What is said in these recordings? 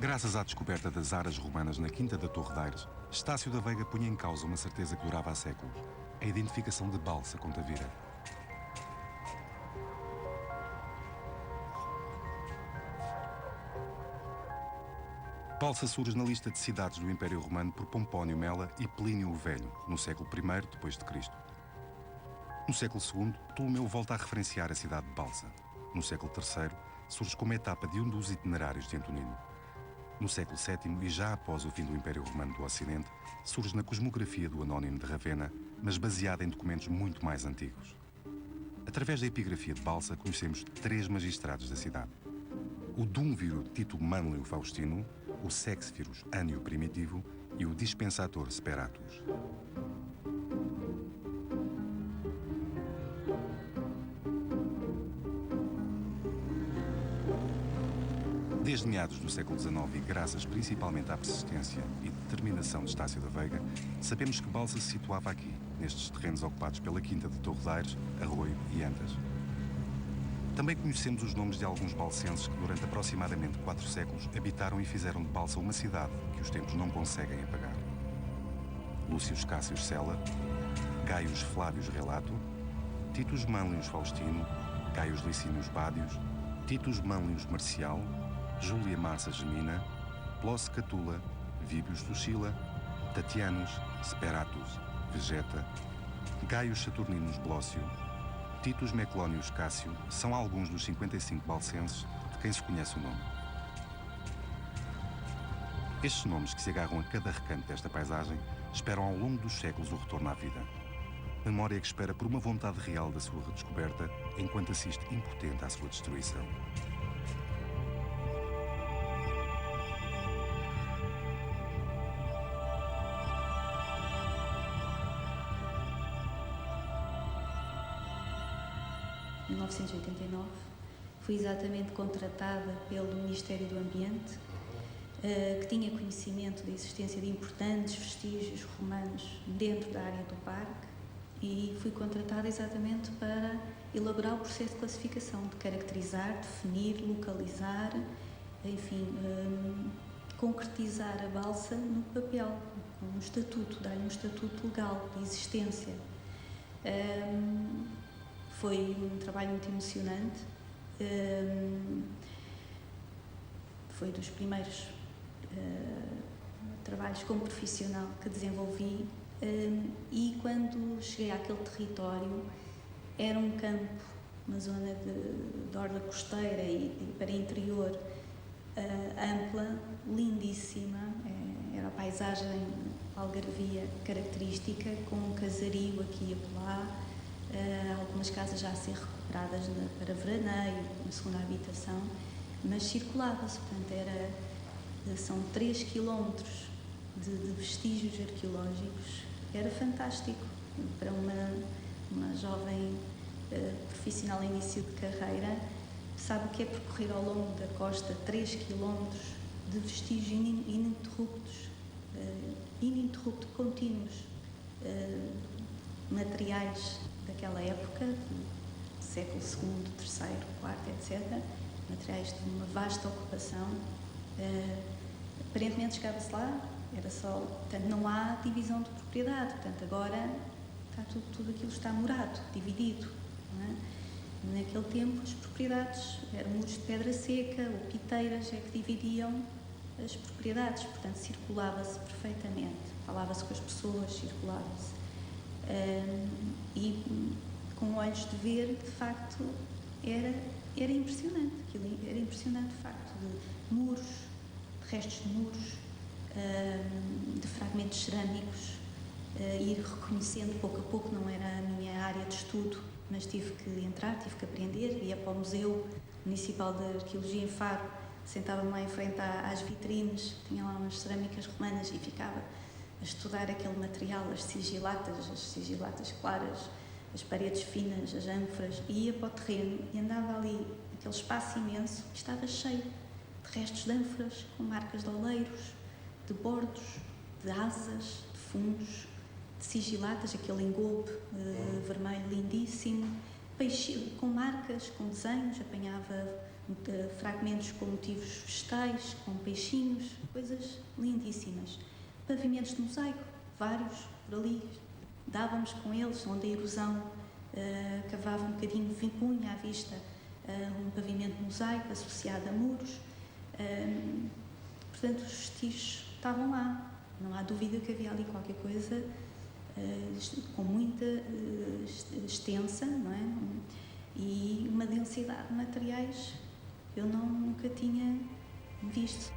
Graças à descoberta das aras romanas na Quinta da Torre de Aires, Estácio da Veiga punha em causa uma certeza que durava há séculos: a identificação de Balsa com Tavira. Balsa surge na lista de cidades do Império Romano por Pompónio Mela e Plínio o Velho, no século I depois de Cristo. No século II, Ptolomeu volta a referenciar a cidade de Balsa. No século III, surge como etapa de um dos itinerários de Antonino. No século VII, e já após o fim do Império Romano do Ocidente, surge na cosmografia do Anónimo de Ravenna, mas baseada em documentos muito mais antigos. Através da epigrafia de Balsa, conhecemos 3 magistrados da cidade: o Duumviro Tito Manlio Faustino, o Sexvirus Annio Primitivo e o Dispensator Speratus. Desde meados do século XIX e graças principalmente à persistência e determinação de Estácio da Veiga, sabemos que Balsa se situava aqui, nestes terrenos ocupados pela Quinta de Torre de Aires, Arroio e Antas. Também conhecemos os nomes de alguns balsenses que durante aproximadamente 4 séculos habitaram e fizeram de Balsa uma cidade que os tempos não conseguem apagar. Lúcius Cássius Sela, Gaius Flávios Relato, Titus Manlius Faustino, Gaius Licínios Bádios, Titus Manlius Marcial, Júlia Marsa Gemina, Ploss Catula, Víbius Lucila, Tatianus Speratus Vegeta, Gaius Saturninus Blócio, Titus Meclónius Cássio são alguns dos 55 balsenses de quem se conhece o nome. Estes nomes, que se agarram a cada recanto desta paisagem, esperam ao longo dos séculos o retorno à vida. Memória que espera por uma vontade real da sua redescoberta, enquanto assiste impotente à sua destruição. Em 1989, fui exatamente contratada pelo Ministério do Ambiente, que tinha conhecimento da existência de importantes vestígios romanos dentro da área do parque, e fui contratada exatamente para elaborar o processo de classificação, de caracterizar, definir, localizar, enfim, concretizar a balsa no papel, com um estatuto, dar-lhe um estatuto legal de existência. Foi um trabalho muito emocionante, foi dos primeiros trabalhos como profissional que desenvolvi, e quando cheguei àquele território era um campo, uma zona de orla costeira e para interior, ampla, lindíssima, era a paisagem algarvia característica, com um casario aqui e acolá, algumas casas já a ser recuperadas para veraneio, uma segunda habitação, mas circulava-se, portanto são 3 quilómetros de vestígios arqueológicos. Era fantástico para uma jovem profissional em início de carreira. Sabe o que é percorrer ao longo da costa 3 quilómetros de vestígios ininterruptos, contínuos, materiais daquela época, do século II, III, IV, etc., materiais de uma vasta ocupação. Aparentemente chegava-se lá, era só, portanto, não há divisão de propriedade, portanto, agora está tudo aquilo está morado, dividido, não é? Naquele tempo as propriedades eram muros de pedra seca ou piteiras, é que dividiam as propriedades, portanto circulava-se perfeitamente, falava-se com as pessoas, circulava-se, e com olhos de ver, de facto, era impressionante, aquilo era impressionante, de facto, de muros, de restos de muros, de fragmentos cerâmicos, ir reconhecendo pouco a pouco. Não era a minha área de estudo, mas tive que entrar, tive que aprender, ia para o Museu Municipal de Arqueologia em Faro, sentava-me lá em frente às vitrines, tinha lá umas cerâmicas romanas e ficava a estudar aquele material, as sigilatas claras, as paredes finas, as ânforas, e ia para o terreno e andava ali, aquele espaço imenso, e estava cheio de restos de ânforas, com marcas de oleiros, de bordos, de asas, de fundos, de sigilatas, aquele engobe vermelho lindíssimo, peixe, com marcas, com desenhos, apanhava fragmentos com motivos vegetais, com peixinhos, coisas lindíssimas. Pavimentos de mosaico, vários por ali, dávamos com eles, onde a erosão cavava um bocadinho, punha à vista um pavimento de mosaico associado a muros. Portanto, os vestígios estavam lá. Não há dúvida que havia ali qualquer coisa com muita extensa, não é? E uma densidade de materiais que eu nunca tinha visto.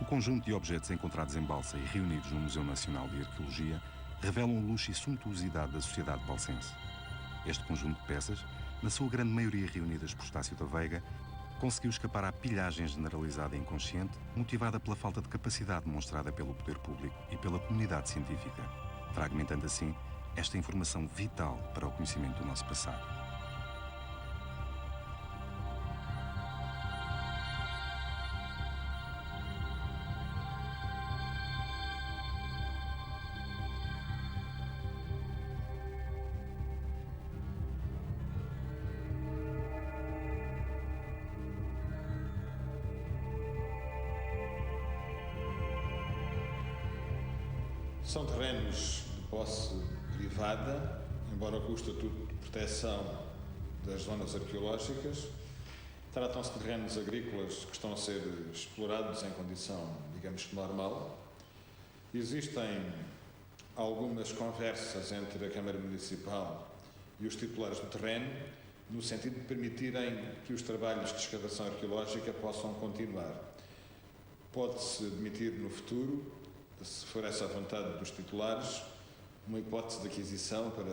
O conjunto de objetos encontrados em Balsa e reunidos no Museu Nacional de Arqueologia revelam o luxo e suntuosidade da sociedade balsense. Este conjunto de peças, na sua grande maioria reunidas por Estácio da Veiga, conseguiu escapar à pilhagem generalizada e inconsciente, motivada pela falta de capacidade demonstrada pelo poder público e pela comunidade científica, fragmentando assim esta informação vital para o conhecimento do nosso passado. São terrenos de posse privada, embora com o Estatuto de Proteção das Zonas Arqueológicas. Tratam-se de terrenos agrícolas que estão a ser explorados em condição, digamos que normal. Existem algumas conversas entre a Câmara Municipal e os titulares do terreno, no sentido de permitirem que os trabalhos de escavação arqueológica possam continuar. Pode-se admitir no futuro, se for essa a vontade dos titulares, uma hipótese de aquisição para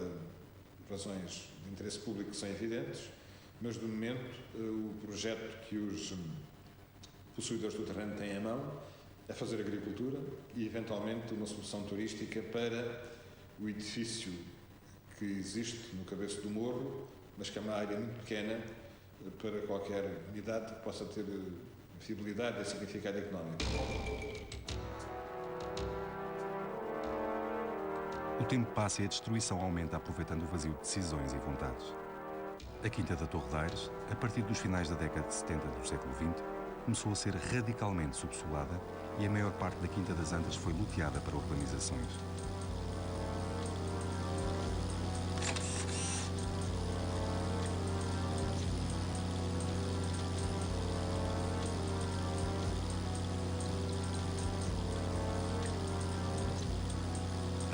razões de interesse público que são evidentes, mas, de momento, o projeto que os possuidores do terreno têm em mão é fazer agricultura e, eventualmente, uma solução turística para o edifício que existe no cabeço do morro, mas que é uma área muito pequena para qualquer unidade que possa ter viabilidade e significado económico. O tempo passa e a destruição aumenta aproveitando o vazio de decisões e vontades. A Quinta da Torre de Aires, a partir dos finais da década de 70 do século XX, começou a ser radicalmente subsolada e a maior parte da Quinta das Antas foi loteada para urbanizações.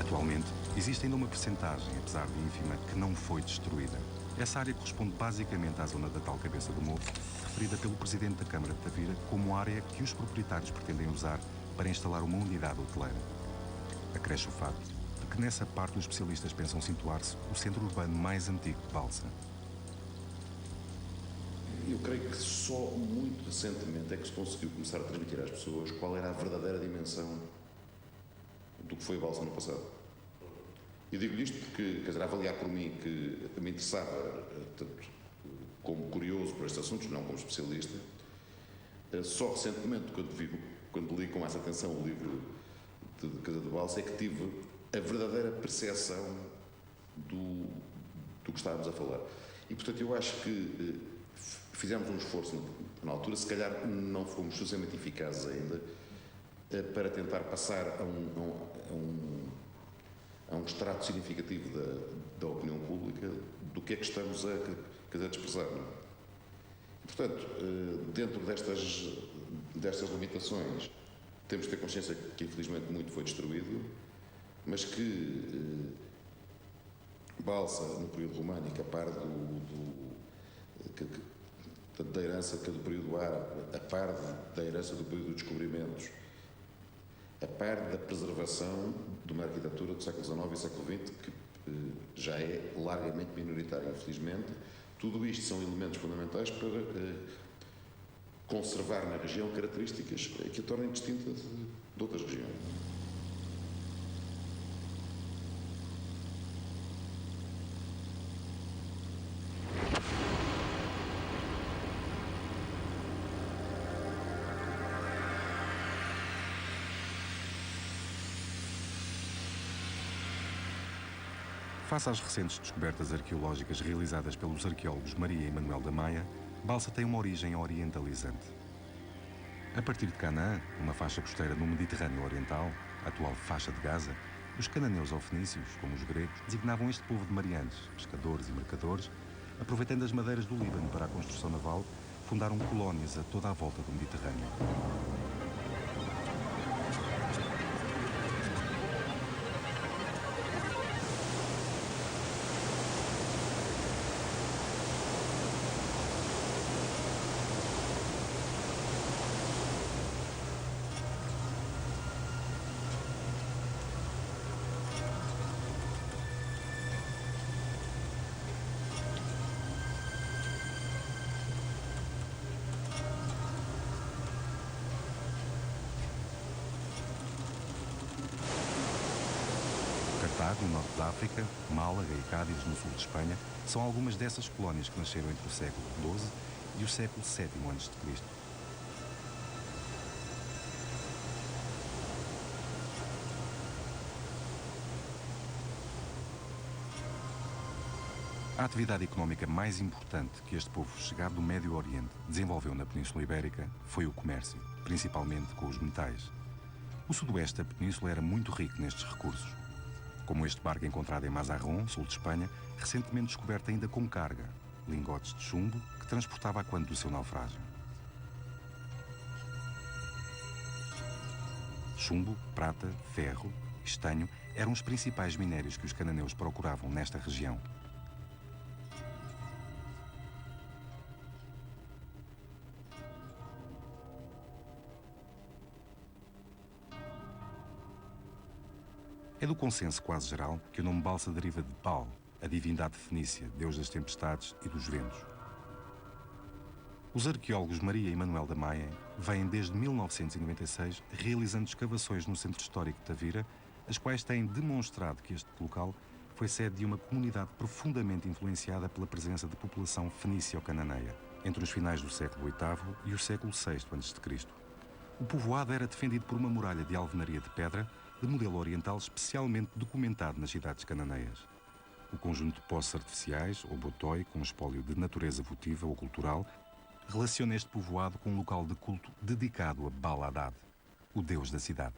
Atualmente, existe ainda uma percentagem, apesar de ínfima, que não foi destruída. Essa área corresponde basicamente à zona da tal Cabeça do Morro, referida pelo Presidente da Câmara de Tavira como área que os proprietários pretendem usar para instalar uma unidade hoteleira. Acresce o facto de que nessa parte os especialistas pensam situar-se o centro urbano mais antigo de Balsa. Eu creio que só muito recentemente é que se conseguiu começar a transmitir às pessoas qual era a verdadeira dimensão do que foi Balsa no passado. Eu digo-lhe isto porque, quer dizer, avaliar por mim que me interessava, tanto como curioso por estes assuntos, não como especialista, só recentemente, quando li com essa atenção o livro de Casa de Balsa, é que tive a verdadeira percepção do que estávamos a falar. E, portanto, eu acho que fizemos um esforço na altura, se calhar não fomos suficientemente eficazes ainda, para tentar passar a um extrato significativo da opinião pública do que é que estamos a desprezar. Não é? Portanto, dentro destas limitações, temos de ter consciência que, infelizmente, muito foi destruído, mas que Balsa, no período românico, a par da herança que é do período árabe, a par da herança do período dos descobrimentos, a par da preservação de uma arquitetura do século XIX e século XX que já é largamente minoritária, infelizmente. Tudo isto são elementos fundamentais para conservar na região características que a tornem distinta de outras regiões. Face às recentes descobertas arqueológicas realizadas pelos arqueólogos Maria e Manuel da Maia, Balsa tem uma origem orientalizante. A partir de Canaã, uma faixa costeira no Mediterrâneo Oriental, a atual faixa de Gaza, os cananeus ou fenícios, como os gregos, designavam este povo de marianos, pescadores e mercadores, aproveitando as madeiras do Líbano para a construção naval, fundaram colónias a toda a volta do Mediterrâneo. Cartago, no norte da África, Málaga e Cádiz, no sul de Espanha, são algumas dessas colónias que nasceram entre o século XII e o século VII a.C. A atividade económica mais importante que este povo chegado do Médio Oriente desenvolveu na Península Ibérica foi o comércio, principalmente com os metais. O sudoeste da península era muito rico nestes recursos, como este barco encontrado em Mazarrón, sul de Espanha, recentemente descoberto ainda com carga, lingotes de chumbo que transportava a quando do seu naufrágio. Chumbo, prata, ferro, estanho eram os principais minérios que os cananeus procuravam nesta região. É do consenso quase geral que o nome Balsa deriva de Baal, a divindade fenícia, deus das tempestades e dos ventos. Os arqueólogos Maria e Manuel da Maia vêm desde 1996 realizando escavações no centro histórico de Tavira, as quais têm demonstrado que este local foi sede de uma comunidade profundamente influenciada pela presença de população fenício-cananeia, entre os finais do século VIII e o século VI a.C. O povoado era defendido por uma muralha de alvenaria de pedra, de modelo oriental especialmente documentado nas cidades cananeias. O conjunto de poços artificiais, ou botoi, com espólio de natureza votiva ou cultural, relaciona este povoado com um local de culto dedicado a Baal Hadad, o deus da cidade.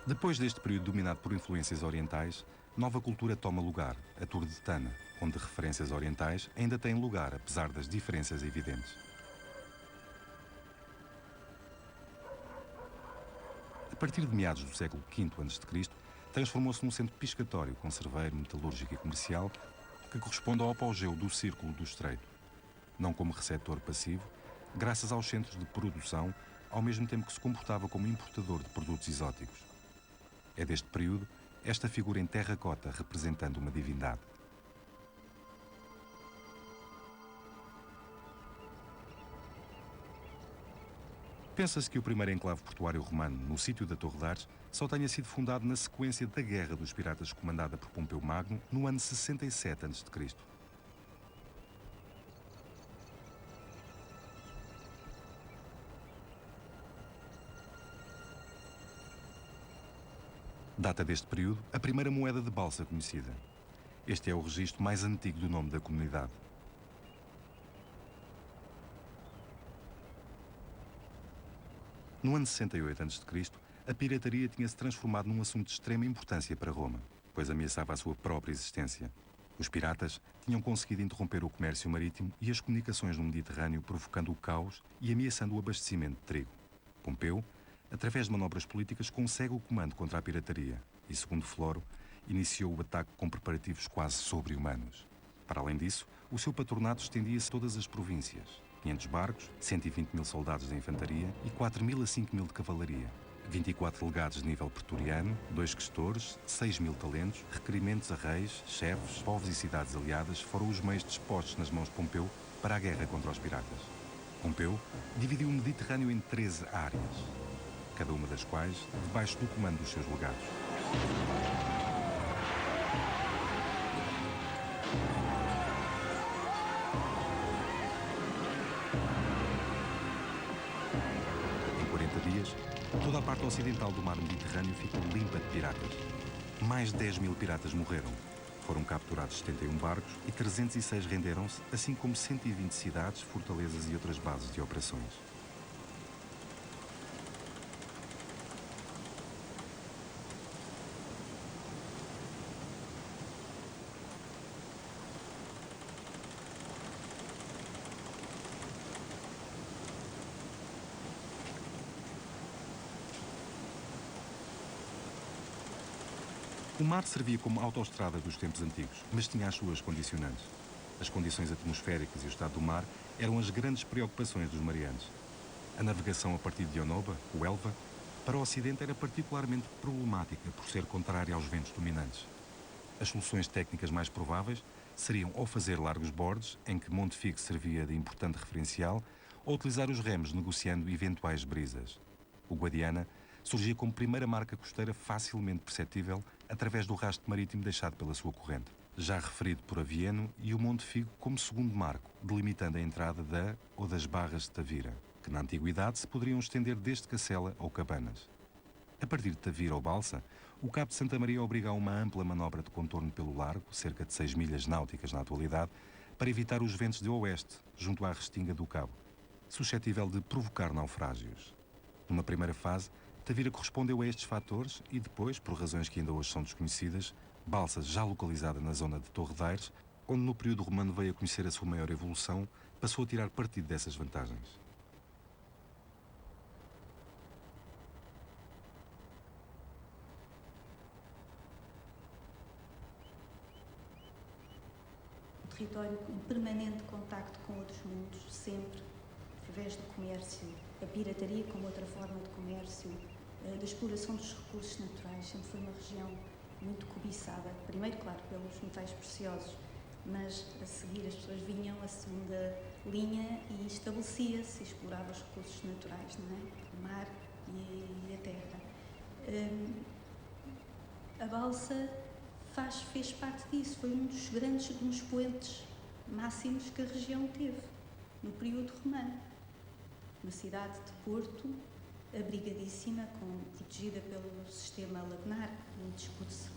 Depois deste período dominado por influências orientais, nova cultura toma lugar, a Tour de Tana, onde referências orientais ainda têm lugar, apesar das diferenças evidentes. A partir de meados do século V a.C., transformou-se num centro piscatório, conserveiro, metalúrgico e comercial que corresponde ao apogeu do Círculo do Estreito, não como receptor passivo, graças aos centros de produção, ao mesmo tempo que se comportava como importador de produtos exóticos. É deste período esta figura em terracota representando uma divindade. Pensa-se que o primeiro enclave portuário romano, no sítio da Torre de Ares, só tenha sido fundado na sequência da Guerra dos Piratas comandada por Pompeu Magno no ano 67 a.C. Data deste período a primeira moeda de balsa conhecida. Este é o registro mais antigo do nome da comunidade. No ano 68 a.C., a pirataria tinha-se transformado num assunto de extrema importância para Roma, pois ameaçava a sua própria existência. Os piratas tinham conseguido interromper o comércio marítimo e as comunicações no Mediterrâneo, provocando o caos e ameaçando o abastecimento de trigo. Pompeu, através de manobras políticas, consegue o comando contra a pirataria e, segundo Floro, iniciou o ataque com preparativos quase sobre-humanos. Para além disso, o seu patronato estendia-se a todas as províncias. 500 barcos, 120 mil soldados de infantaria e 4.000 a 5.000 de cavalaria. 24 delegados de nível pretoriano, 2 questores, 6.000 talentos, requerimentos a reis, chefes, povos e cidades aliadas foram os meios dispostos nas mãos de Pompeu para a guerra contra os piratas. Pompeu dividiu o Mediterrâneo em 13 áreas, cada uma das quais debaixo do comando dos seus legados. ocidental do mar Mediterrâneo ficou limpa de piratas. Mais de 10 mil piratas morreram. Foram capturados 71 barcos e 306 renderam-se, assim como 120 cidades, fortalezas e outras bases de operações. O mar servia como autoestrada dos tempos antigos, mas tinha as suas condicionantes. As condições atmosféricas e o estado do mar eram as grandes preocupações dos marianos. A navegação a partir de Onoba, o Elva, para o Ocidente era particularmente problemática por ser contrária aos ventos dominantes. As soluções técnicas mais prováveis seriam ou fazer largos bordes, em que Montefigue servia de importante referencial, ou utilizar os remos negociando eventuais brisas. O Guadiana surgia como primeira marca costeira facilmente perceptível através do rastro marítimo deixado pela sua corrente, já referido por Avieno, e o Montefigue como segundo marco, delimitando a entrada da ou das Barras de Tavira, que na antiguidade se poderiam estender desde Cacela ou Cabanas. A partir de Tavira ou Balsa, o Cabo de Santa Maria obriga a uma ampla manobra de contorno pelo largo, cerca de 6 milhas náuticas na atualidade, para evitar os ventos de oeste, junto à restinga do Cabo, suscetível de provocar naufrágios. Numa primeira fase, Tavira correspondeu a estes fatores e depois, por razões que ainda hoje são desconhecidas, Balsa, já localizada na zona de Torredeiros, onde no período romano veio a conhecer a sua maior evolução, passou a tirar partido dessas vantagens. O território em permanente contacto com outros mundos, sempre, através do comércio, a pirataria como outra forma de comércio, da exploração dos recursos naturais, sempre foi uma região muito cobiçada, primeiro, claro, pelos metais preciosos, mas a seguir as pessoas vinham a segunda linha e estabelecia-se, explorava os recursos naturais, não é? O mar e a terra. A Balsa fez parte disso, foi um dos grandes expoentes máximos que a região teve no período romano. Uma cidade de porto, abrigadíssima, protegida pelo sistema lagunar, não discute-se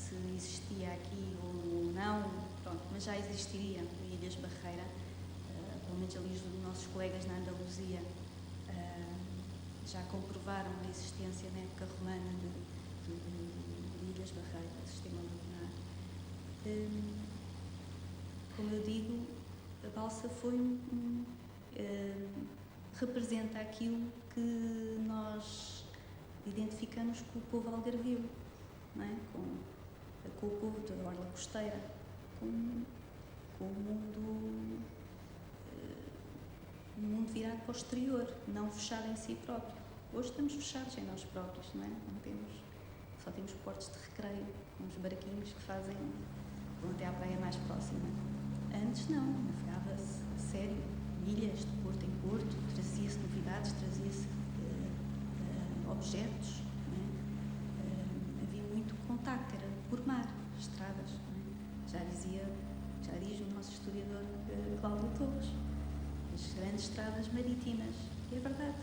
se existia aqui ou não, pronto, mas já existiriam ilhas barreira, pelo menos ali os nossos colegas na Andaluzia já comprovaram a existência na época romana de ilhas barreira, do sistema lagunar. Como eu digo, a Balsa foi representa aquilo que nós identificamos com o povo algarvio, não é? Com o povo da orla costeira, com o mundo virado para o exterior, não fechado em si próprio. Hoje estamos fechados em nós próprios, não é? Só temos portos de recreio, com os barquinhos que vão até à praia mais próxima. Antes não, navegava-se a sério, ilhas de porto em porto, trazia-se novidades, trazia-se objetos, não é? Havia muito contacto, era por mar, estradas, não é? Já diz o nosso historiador Cláudio Torres, as grandes estradas marítimas, e é verdade.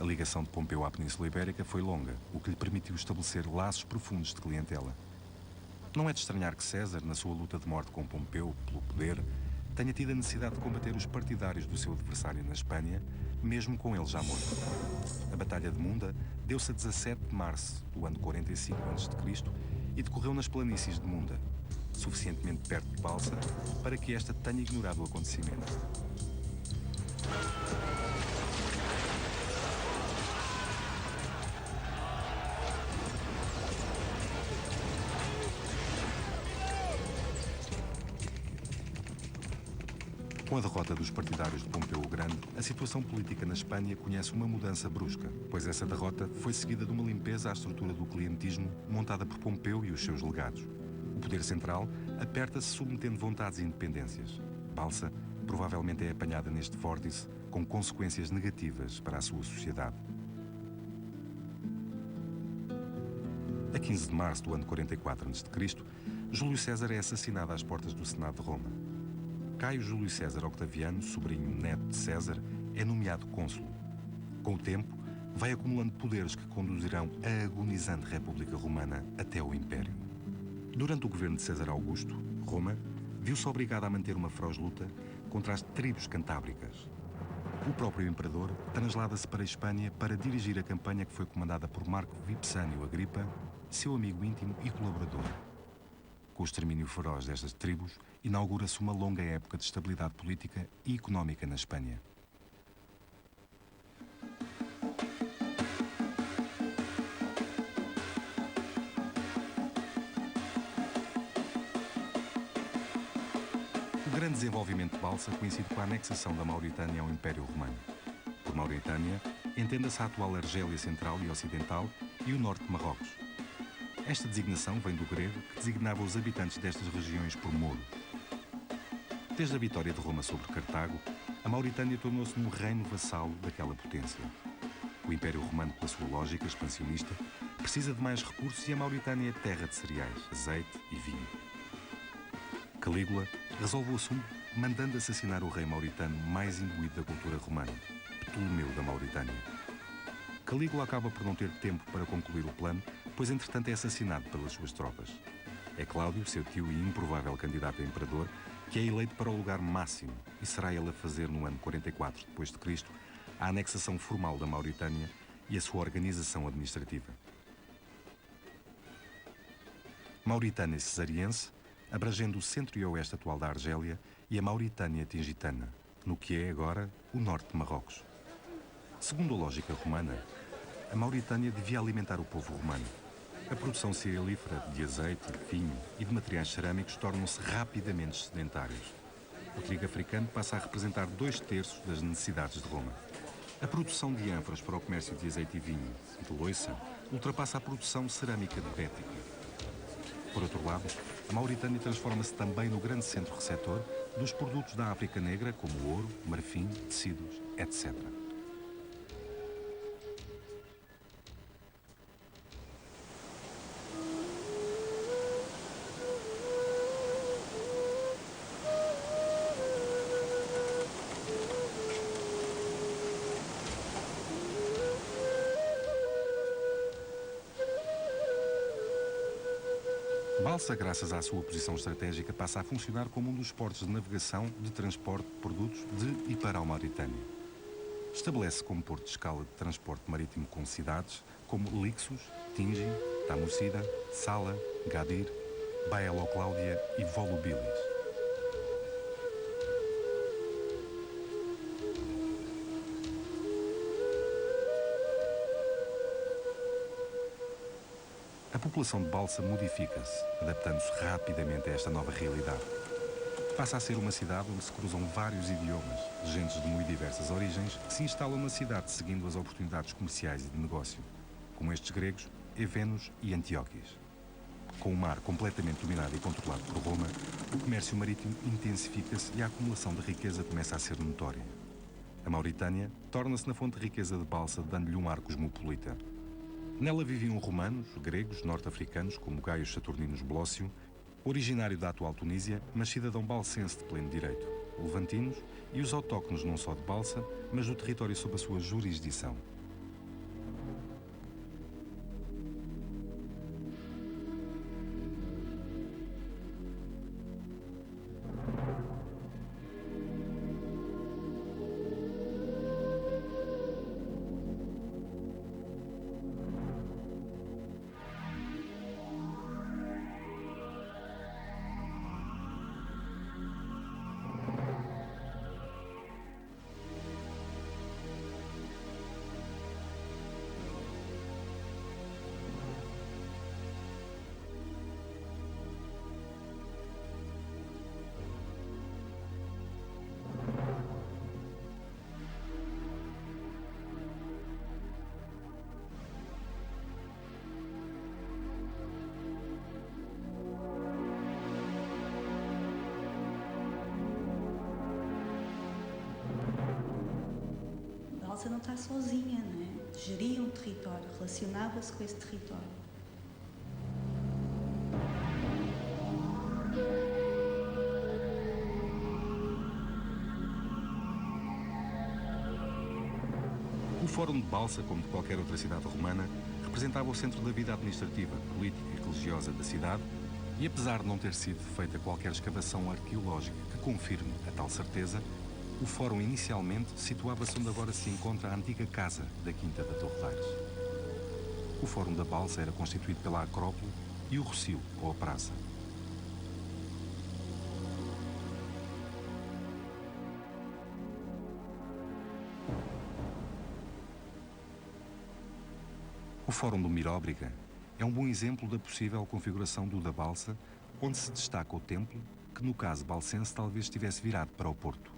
A ligação de Pompeu à Península Ibérica foi longa, o que lhe permitiu estabelecer laços profundos de clientela. Não é de estranhar que César, na sua luta de morte com Pompeu pelo poder, tenha tido a necessidade de combater os partidários do seu adversário na Espanha, mesmo com ele já morto. A Batalha de Munda deu-se a 17 de março do ano 45 a.C. e decorreu nas planícies de Munda, suficientemente perto de Balsa para que esta tenha ignorado o acontecimento. Com a derrota dos partidários de Pompeu o Grande, a situação política na Espanha conhece uma mudança brusca, pois essa derrota foi seguida de uma limpeza à estrutura do clientismo montada por Pompeu e os seus legados. O poder central aperta-se submetendo vontades e independências. Balsa provavelmente é apanhada neste vórtice com consequências negativas para a sua sociedade. A 15 de março do ano 44 a.C., Júlio César é assassinado às portas do Senado de Roma. Caio Júlio César Octaviano, sobrinho neto de César, é nomeado cônsul. Com o tempo, vai acumulando poderes que conduzirão a agonizante República Romana até o Império. Durante o governo de César Augusto, Roma viu-se obrigada a manter uma feroz luta contra as tribos cantábricas. O próprio imperador traslada-se para a Espanha para dirigir a campanha que foi comandada por Marco Vipsânio Agripa, seu amigo íntimo e colaborador. Com o extermínio feroz destas tribos, inaugura-se uma longa época de estabilidade política e económica na Espanha. O grande desenvolvimento de Balsa coincide com a anexação da Mauritânia ao Império Romano. Por Mauritânia, entenda-se a atual Argélia Central e Ocidental e o norte de Marrocos. Esta designação vem do grego, que designava os habitantes destas regiões por mouros. Desde a vitória de Roma sobre Cartago, a Mauritânia tornou-se num reino vassalo daquela potência. O Império Romano, pela sua lógica expansionista, precisa de mais recursos e a Mauritânia é terra de cereais, azeite e vinho. Calígula resolve o assunto mandando assassinar o rei mauritano mais imbuído da cultura romana, Ptolomeu da Mauritânia. Calígula acaba por não ter tempo para concluir o plano, pois entretanto é assassinado pelas suas tropas. É Cláudio, seu tio e improvável candidato a imperador, que é eleito para o lugar máximo e será ele a fazer no ano 44 d.C. a anexação formal da Mauritânia e a sua organização administrativa. Mauritânia Cesariense, abrangendo o centro e oeste atual da Argélia e a Mauritânia Tingitana, no que é agora o norte de Marrocos. Segundo a lógica romana, a Mauritânia devia alimentar o povo romano. A produção cerealífera de azeite, vinho e de materiais cerâmicos tornam-se rapidamente sedentários. O trigo africano passa a representar 2/3 das necessidades de Roma. A produção de ânforas para o comércio de azeite e vinho e de loiça ultrapassa a produção cerâmica de Bética. Por outro lado, a Mauritânia transforma-se também no grande centro receptor dos produtos da África Negra, como ouro, marfim, tecidos, etc. Balsa, graças à sua posição estratégica, passa a funcionar como um dos portos de navegação de transporte de produtos de e para a Mauritânia. Estabelece como porto de escala de transporte marítimo com cidades como Lixos, Tingi, Tamursida, Sala, Gadir, Baelo Cláudia e Volubilis. A população de Balsa modifica-se, adaptando-se rapidamente a esta nova realidade. Passa a ser uma cidade onde se cruzam vários idiomas, gentes de muito diversas origens, que se instalam na cidade seguindo as oportunidades comerciais e de negócio, como estes gregos, Evenos e Antíoquis. Com o mar completamente dominado e controlado por Roma, o comércio marítimo intensifica-se e a acumulação de riqueza começa a ser notória. A Mauritânia torna-se na fonte de riqueza de Balsa, dando-lhe um ar cosmopolita. Nela viviam romanos, gregos, norte-africanos, como Gaius Saturninus Blócio, originário da atual Tunísia, mas cidadão balsense de pleno direito, levantinos e os autóctonos não só de Balsa, mas do território sob a sua jurisdição. balsa não está sozinha, não é? Geria um território, relacionava-se com esse território. O Fórum de Balsa, como de qualquer outra cidade romana, representava o centro da vida administrativa, política e religiosa da cidade, e apesar de não ter sido feita qualquer escavação arqueológica que confirme a tal certeza, o Fórum inicialmente situava-se onde agora se encontra a antiga casa da Quinta da Torre de Aires. O Fórum da Balsa era constituído pela Acrópole e o Rossio, ou a Praça. O Fórum do Miróbriga é um bom exemplo da possível configuração do da Balsa, onde se destaca o templo, que no caso balsense talvez estivesse virado para o porto.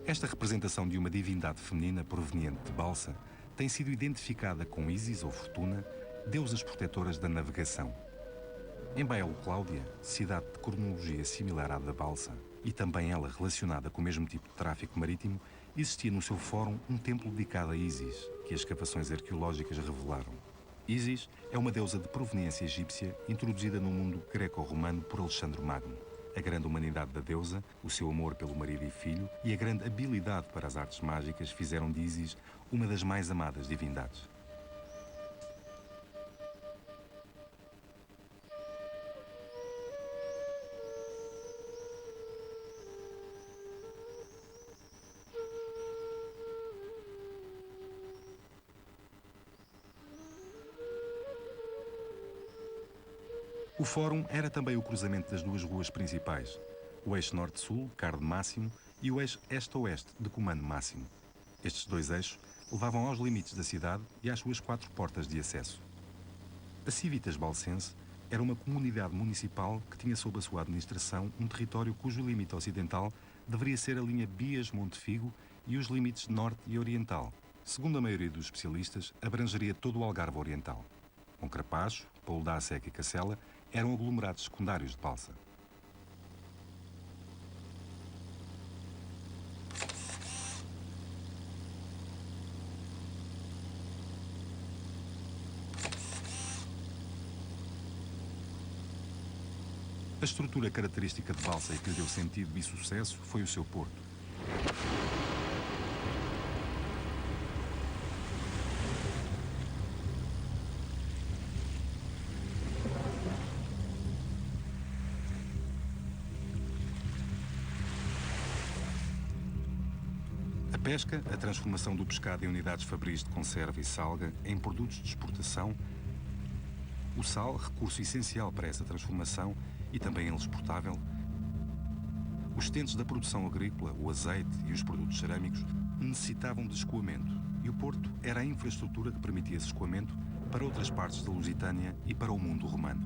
Esta representação de uma divindade feminina proveniente de Balsa tem sido identificada com Ísis ou Fortuna, deusas protetoras da navegação. Em Baelo Cláudia, cidade de cronologia similar à da Balsa, e também ela relacionada com o mesmo tipo de tráfico marítimo, existia no seu fórum um templo dedicado a Ísis, que as escavações arqueológicas revelaram. Ísis é uma deusa de proveniência egípcia introduzida no mundo greco-romano por Alexandre Magno. A grande humanidade da deusa, o seu amor pelo marido e filho e a grande habilidade para as artes mágicas fizeram de Ísis uma das mais amadas divindades. O Fórum era também o cruzamento das duas ruas principais, o eixo norte-sul, Carde Máximo, e o eixo este-oeste, de Comando Máximo. Estes dois eixos levavam aos limites da cidade e às suas 4 portas de acesso. A Civitas Balsense era uma comunidade municipal que tinha sob a sua administração um território cujo limite ocidental deveria ser a linha Bias-Montefigo e os limites norte e oriental. Segundo a maioria dos especialistas, abrangeria todo o Algarve Oriental. Moncarapaz, Paulo da Seca e Cacela eram aglomerados secundários de Balsa. A estrutura característica de Balsa e que lhe deu sentido e sucesso foi o seu porto. A pesca, a transformação do pescado em unidades fabris de conserva e salga em produtos de exportação, o sal, recurso essencial para essa transformação e também ele exportável, os excedentes da produção agrícola, o azeite e os produtos cerâmicos necessitavam de escoamento e o porto era a infraestrutura que permitia esse escoamento para outras partes da Lusitânia e para o mundo romano.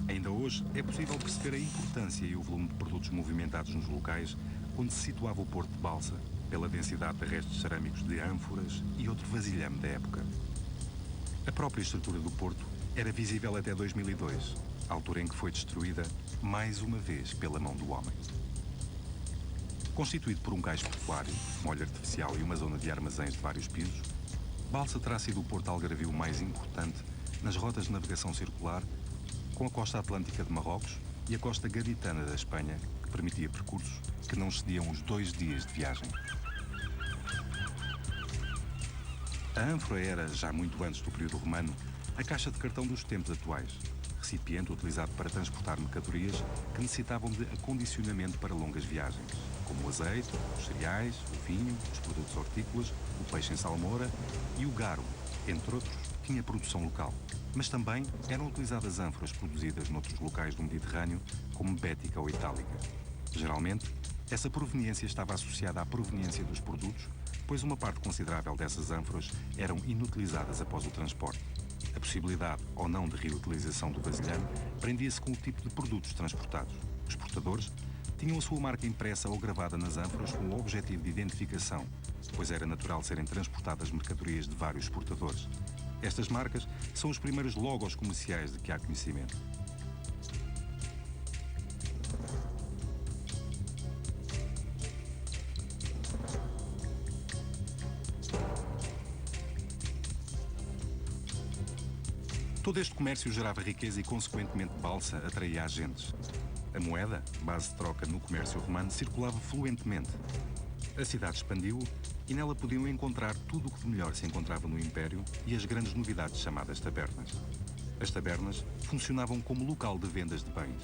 Ainda hoje é possível perceber a importância e o volume de produtos movimentados nos locais onde se situava o porto de Balsa, pela densidade de restos cerâmicos de ânforas e outro vasilhame da época. A própria estrutura do porto era visível até 2002, altura em que foi destruída mais uma vez pela mão do homem. Constituído por um cais portuário, molho artificial e uma zona de armazéns de vários pisos, Balsa terá sido o porto algarvio mais importante nas rotas de navegação circular, com a costa atlântica de Marrocos e a costa gaditana da Espanha, que permitia percursos que não excediam os 2 dias de viagem. A ânfora era, já muito antes do período romano, a caixa de cartão dos tempos atuais, recipiente utilizado para transportar mercadorias que necessitavam de acondicionamento para longas viagens, como o azeite, os cereais, o vinho, os produtos hortícolas, o peixe em salmoura e o garo, entre outros, tinha produção local. Mas também eram utilizadas ânforas produzidas noutros locais do Mediterrâneo, como bética ou itálica. Geralmente, essa proveniência estava associada à proveniência dos produtos, pois uma parte considerável dessas ânforas eram inutilizadas após o transporte. A possibilidade ou não de reutilização do vasilhame prendia-se com o tipo de produtos transportados. Os portadores tinham a sua marca impressa ou gravada nas ânforas com o objetivo de identificação, pois era natural serem transportadas mercadorias de vários exportadores. Estas marcas são os primeiros logos comerciais de que há conhecimento. Todo este comércio gerava riqueza e, consequentemente, Balsa atraía agentes. A moeda, base de troca no comércio romano, circulava fluentemente. A cidade expandiu e nela podiam encontrar tudo o que de melhor se encontrava no Império e as grandes novidades chamadas tabernas. As tabernas funcionavam como local de vendas de bens.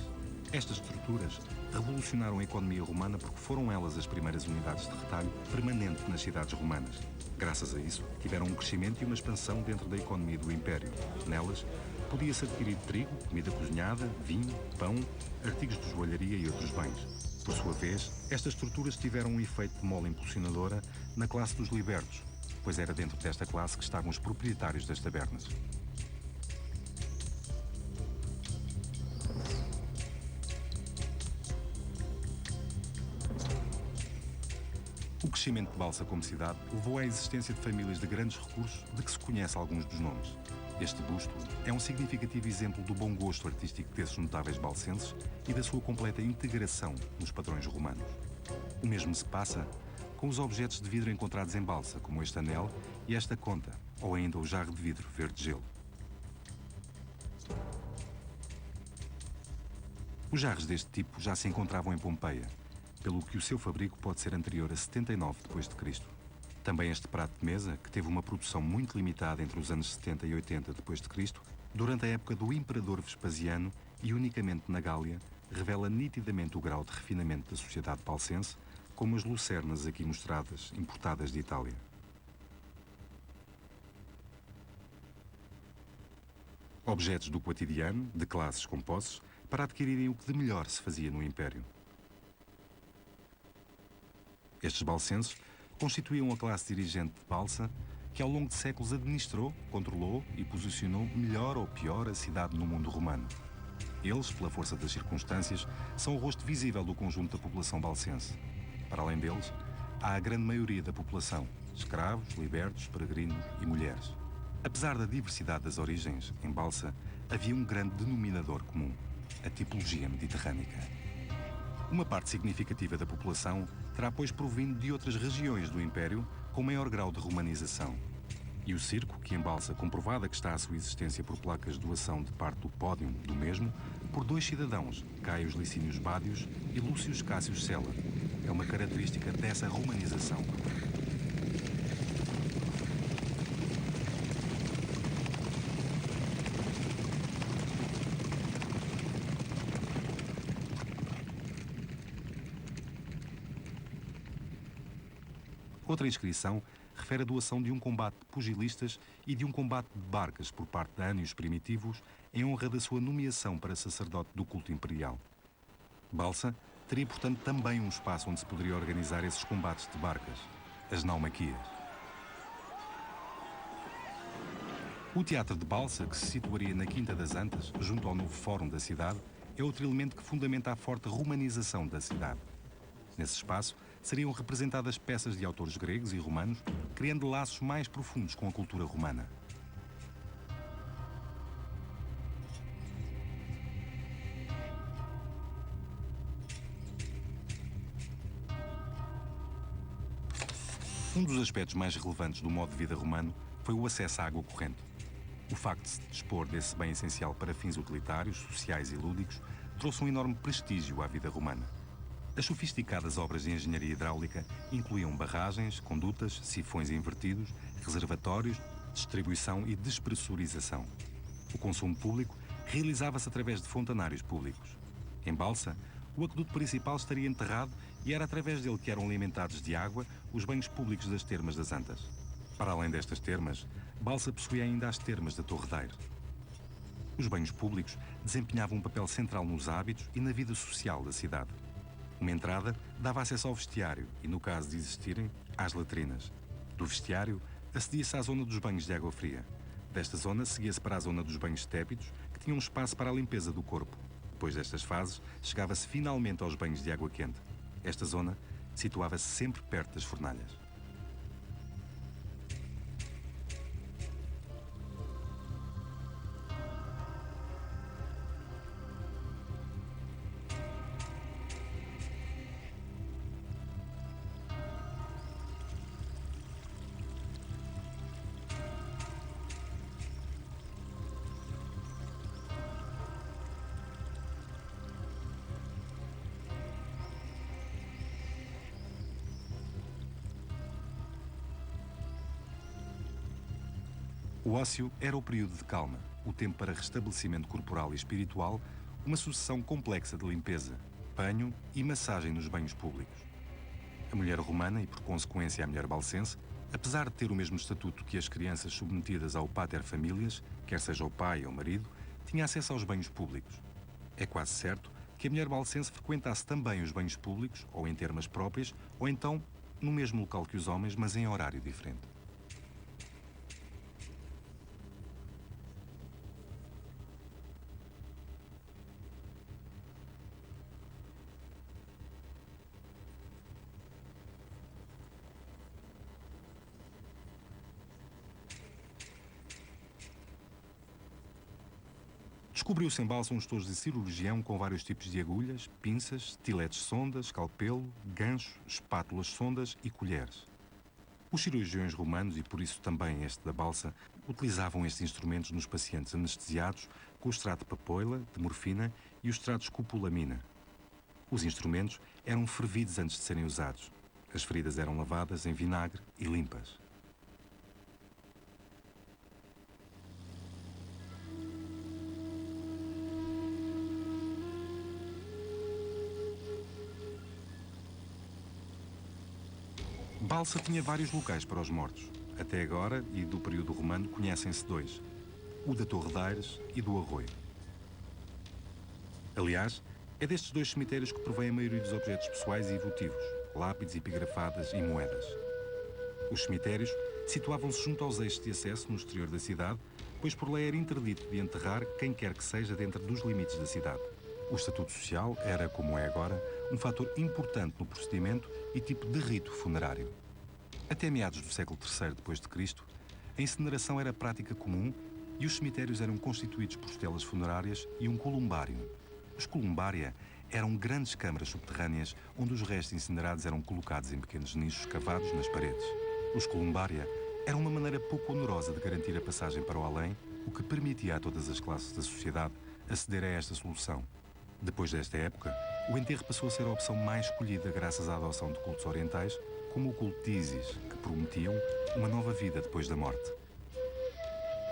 Estas estruturas revolucionaram a economia romana porque foram elas as primeiras unidades de retalho permanente nas cidades romanas. Graças a isso, tiveram um crescimento e uma expansão dentro da economia do Império. Nelas, podia-se adquirir trigo, comida cozinhada, vinho, pão, artigos de joalharia e outros bens. Por sua vez, estas estruturas tiveram um efeito de mola impulsionadora na classe dos libertos, pois era dentro desta classe que estavam os proprietários das tabernas. O crescimento de Balsa como cidade levou à existência de famílias de grandes recursos de que se conhece alguns dos nomes. Este busto é um significativo exemplo do bom gosto artístico desses notáveis balsenses e da sua completa integração nos padrões romanos. O mesmo se passa com os objetos de vidro encontrados em Balsa, como este anel e esta conta, ou ainda o jarro de vidro verde gelo. Os jarros deste tipo já se encontravam em Pompeia, pelo que o seu fabrico pode ser anterior a 79 d.C. Também este prato de mesa, que teve uma produção muito limitada entre os anos 70 e 80 d.C., durante a época do Imperador Vespasiano e unicamente na Gália, revela nitidamente o grau de refinamento da sociedade balsense, como as lucernas aqui mostradas, importadas de Itália. Objetos do cotidiano, de classes com posses, para adquirirem o que de melhor se fazia no Império. Estes balsenses constituíam a classe dirigente de Balsa, que ao longo de séculos administrou, controlou e posicionou melhor ou pior a cidade no mundo romano. Eles, pela força das circunstâncias, são o rosto visível do conjunto da população balsense. Para além deles, há a grande maioria da população, escravos, libertos, peregrinos e mulheres. Apesar da diversidade das origens, em Balsa havia um grande denominador comum, a tipologia mediterrânica. Uma parte significativa da população terá, pois, provindo de outras regiões do Império com maior grau de romanização. E o circo, que em Balsa comprovada que está a sua existência por placas de doação de parte do pódium do mesmo, por dois cidadãos, Caius Licínios Bádios e Lúcius Cássius Sela, é uma característica dessa romanização. Outra inscrição refere a doação de um combate de pugilistas e de um combate de barcas por parte de ânios primitivos em honra da sua nomeação para sacerdote do culto imperial. Balsa teria, portanto, também um espaço onde se poderia organizar esses combates de barcas, as naumaquias. O Teatro de Balsa, que se situaria na Quinta das Antas, junto ao novo Fórum da cidade, é outro elemento que fundamenta a forte romanização da cidade. Nesse espaço, seriam representadas peças de autores gregos e romanos, criando laços mais profundos com a cultura romana. Um dos aspectos mais relevantes do modo de vida romano foi o acesso à água corrente. O facto de se dispor desse bem essencial para fins utilitários, sociais e lúdicos trouxe um enorme prestígio à vida romana. As sofisticadas obras de engenharia hidráulica incluíam barragens, condutas, sifões invertidos, reservatórios, distribuição e despressurização. O consumo público realizava-se através de fontanários públicos. Em Balsa, o aqueduto principal estaria enterrado e era através dele que eram alimentados de água os banhos públicos das termas das Antas. Para além destas termas, Balsa possuía ainda as termas da Torredeira. Os banhos públicos desempenhavam um papel central nos hábitos e na vida social da cidade. Uma entrada dava acesso ao vestiário e, no caso de existirem, às latrinas. Do vestiário, acedia-se à zona dos banhos de água fria. Desta zona, seguia-se para a zona dos banhos tépidos, que tinham um espaço para a limpeza do corpo. Depois destas fases, chegava-se finalmente aos banhos de água quente. Esta zona situava-se sempre perto das fornalhas. O ócio era o período de calma, o tempo para restabelecimento corporal e espiritual, uma sucessão complexa de limpeza, banho e massagem nos banhos públicos. A mulher romana e, por consequência, a mulher balcense, apesar de ter o mesmo estatuto que as crianças submetidas ao pater familias, quer seja o pai ou o marido, tinha acesso aos banhos públicos. É quase certo que a mulher balcense frequentasse também os banhos públicos, ou em termas próprias, ou então no mesmo local que os homens, mas em horário diferente. Descobriu-se em Balsa uns tojos de cirurgião com vários tipos de agulhas, pinças, estiletes sondas, escalpelo, ganchos, espátulas sondas e colheres. Os cirurgiões romanos, e por isso também este da Balsa, utilizavam estes instrumentos nos pacientes anestesiados com o extrato de papoila, de morfina e o extrato de escopolamina. Os instrumentos eram fervidos antes de serem usados. As feridas eram lavadas em vinagre e limpas. Balsa tinha vários locais para os mortos. Até agora, e do período romano, conhecem-se dois: o da Torre de Aires e do Arroio. Aliás, é destes dois cemitérios que provém a maioria dos objetos pessoais e votivos, lápides, epigrafadas e moedas. Os cemitérios situavam-se junto aos eixos de acesso no exterior da cidade, pois por lei era interdito de enterrar quem quer que seja dentro dos limites da cidade. O estatuto social era, como é agora, um fator importante no procedimento e tipo de rito funerário. Até meados do século III d.C., a incineração era prática comum e os cemitérios eram constituídos por estelas funerárias e um columbário. Os columbaria eram grandes câmaras subterrâneas onde os restos incinerados eram colocados em pequenos nichos cavados nas paredes. Os columbária eram uma maneira pouco onerosa de garantir a passagem para o além, o que permitia a todas as classes da sociedade aceder a esta solução. Depois desta época, o enterro passou a ser a opção mais escolhida graças à adoção de cultos orientais, como o culto de Ísis, que prometiam uma nova vida depois da morte.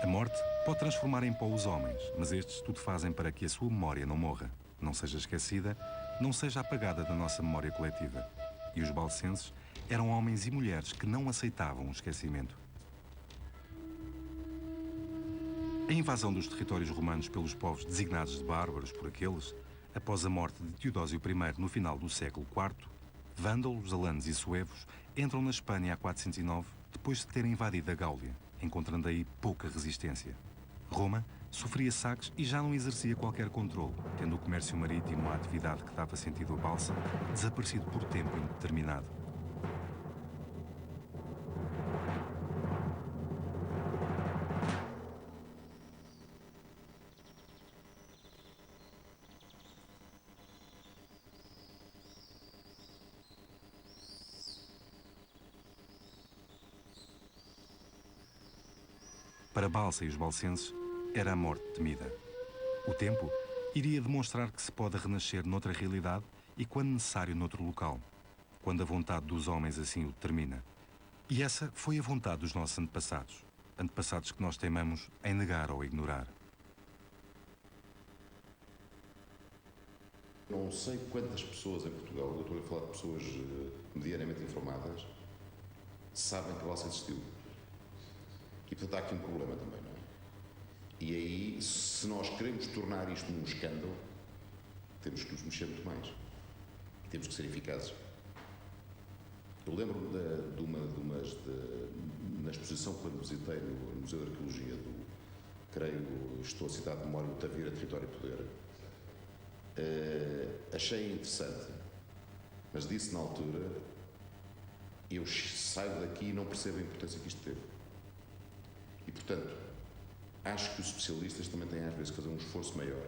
A morte pode transformar em pó os homens, mas estes tudo fazem para que a sua memória não morra, não seja esquecida, não seja apagada da nossa memória coletiva. E os balcenses eram homens e mulheres que não aceitavam o esquecimento. A invasão dos territórios romanos pelos povos designados de bárbaros por aqueles, após a morte de Teodósio I no final do século IV, vândalos, alanos e suevos entram na Espanha a 409, depois de terem invadido a Gáulia, encontrando aí pouca resistência. Roma sofria saques e já não exercia qualquer controle, tendo o comércio marítimo, a atividade que dava sentido à balsa, desaparecido por tempo indeterminado. Para Balsa e os balcenses, era a morte temida. O tempo iria demonstrar que se pode renascer noutra realidade e, quando necessário, noutro local, quando a vontade dos homens assim o determina. E essa foi a vontade dos nossos antepassados, antepassados que nós teimamos em negar ou ignorar. Não sei quantas pessoas em Portugal, eu estou a falar de pessoas medianamente informadas, sabem que a balsa existiu. E portanto há aqui um problema também, não é? E aí, se nós queremos tornar isto num escândalo, temos que nos mexer muito mais. Temos que ser eficazes. Eu lembro-me na exposição quando visitei no Museu de Arqueologia estou a citar de memória, o Tavira, Território e Poder. Achei interessante, mas disse na altura, eu saio daqui e não percebo a importância que isto teve. E, portanto, acho que os especialistas também têm às vezes que fazer um esforço maior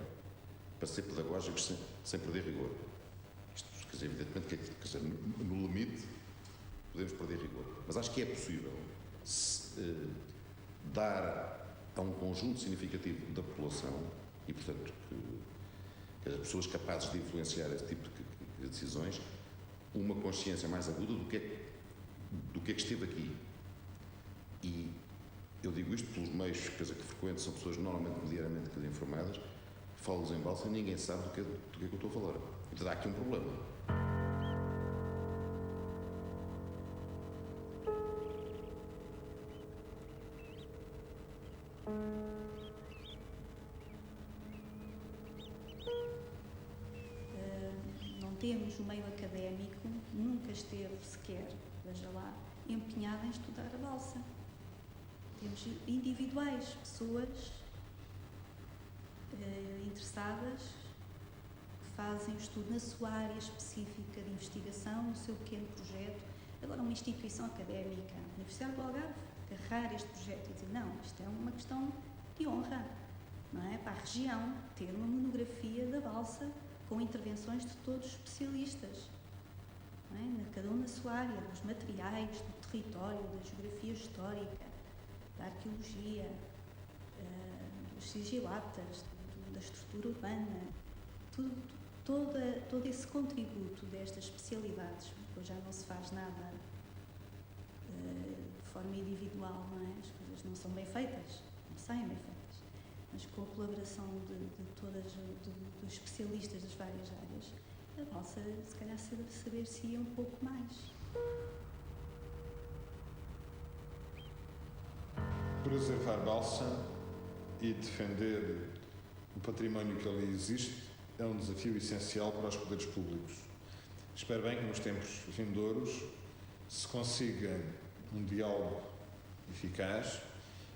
para ser pedagógicos sem perder rigor. Isto, quer dizer, evidentemente, quer dizer, no limite, podemos perder rigor. Mas acho que é possível dar a um conjunto significativo da população e, portanto, que as pessoas capazes de influenciar esse tipo de decisões, uma consciência mais aguda do que é que esteve aqui. E eu digo isto pelos meios, quer dizer, que frequento, são pessoas normalmente medianamente informadas, falo-lhes em Balsa e ninguém sabe do que é que eu estou a falar. Então há aqui um problema. Não temos o meio académico, nunca esteve sequer, veja lá, empenhado em estudar a Balsa. Temos individuais, pessoas interessadas, que fazem o estudo na sua área específica de investigação, no seu pequeno projeto. Agora, uma instituição académica, a Universidade do Algarve, agarrar este projeto e dizer, não, isto é uma questão de honra, não é? Para a região, ter uma monografia da Balsa com intervenções de todos os especialistas, não é? Cada um na sua área, dos materiais, do território, da geografia histórica, da arqueologia, dos sigilatas, da estrutura urbana, todo esse contributo destas especialidades, depois já não se faz nada de forma individual, não é? As coisas não são bem feitas, não saem bem feitas, mas com a colaboração dos especialistas das várias áreas, a Balsa se calhar saber-se-ia um pouco mais. Preservar Balsa e defender o património que ali existe é um desafio essencial para os poderes públicos. Espero bem que nos tempos vindouros se consiga um diálogo eficaz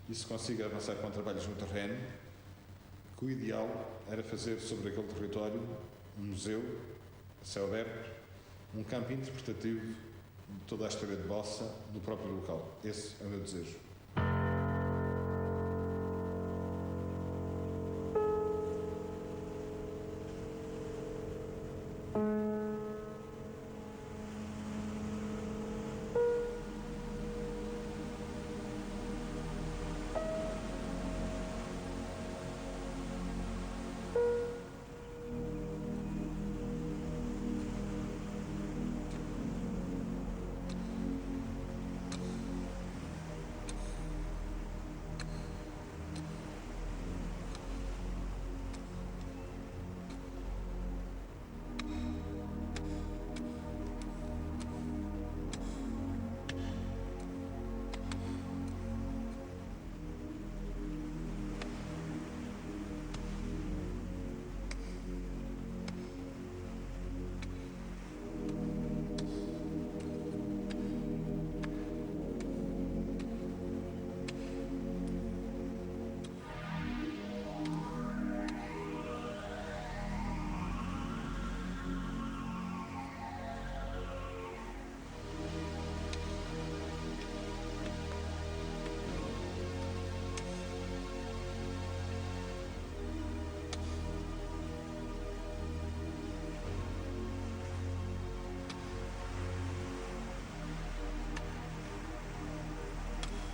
e se consiga avançar com trabalhos no terreno, que o ideal era fazer sobre aquele território um museu, a céu aberto, um campo interpretativo de toda a história de Balsa no próprio local. Esse é o meu desejo.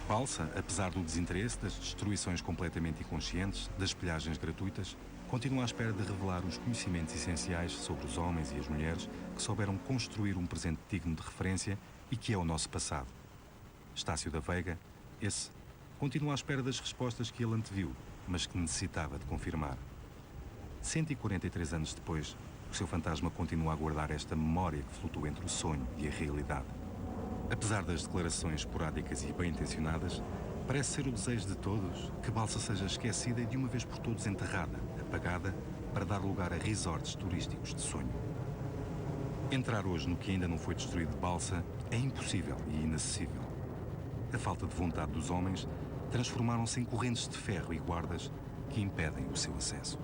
Balsa, apesar do desinteresse, das destruições completamente inconscientes, das pilhagens gratuitas, continua à espera de revelar os conhecimentos essenciais sobre os homens e as mulheres que souberam construir um presente digno de referência e que é o nosso passado. Estácio da Veiga, esse, continua à espera das respostas que ele anteviu, mas que necessitava de confirmar. 143 anos depois, o seu fantasma continua a guardar esta memória que flutua entre o sonho e a realidade. Apesar das declarações esporádicas e bem-intencionadas, parece ser o desejo de todos que Balsa seja esquecida e de uma vez por todos enterrada, apagada, para dar lugar a resorts turísticos de sonho. Entrar hoje no que ainda não foi destruído de Balsa é impossível e inacessível. A falta de vontade dos homens transformaram-se em correntes de ferro e guardas que impedem o seu acesso.